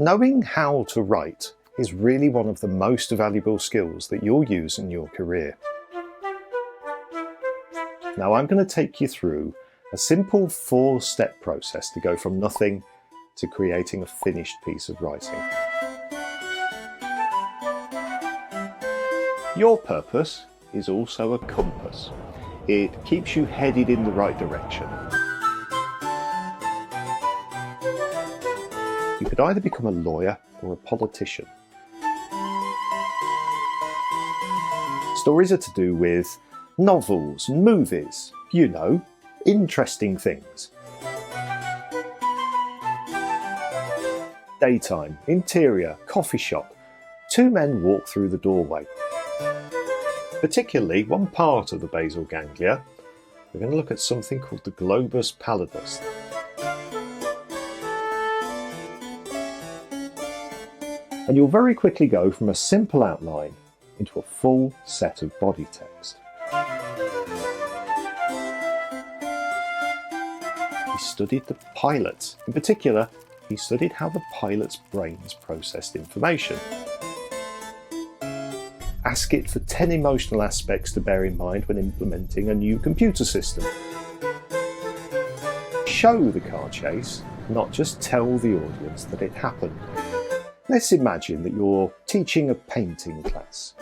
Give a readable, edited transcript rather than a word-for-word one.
Knowing how to write is really one of the most valuable skills that you'll use in your career. Now I'm going to take you through a simple 4-step process to go from nothing to creating a finished piece of writing. Your purpose is also a compass. It keeps you headed in the right direction. You could either become a lawyer or a politician. Stories are to do with novels and movies, you know, interesting things. Daytime, interior, coffee shop. 2 men walk through the doorway. Particularly one part of the basal ganglia. We're going to look at something called the globus pallidus. And you'll very quickly go from a simple outline into a full set of body text. He studied the pilots. In particular, he studied how the pilots' brains processed information. Ask it for 10 emotional aspects to bear in mind when implementing a new computer system. Show the car chase, not just tell the audience that it happened. Let's imagine that you're teaching a painting class.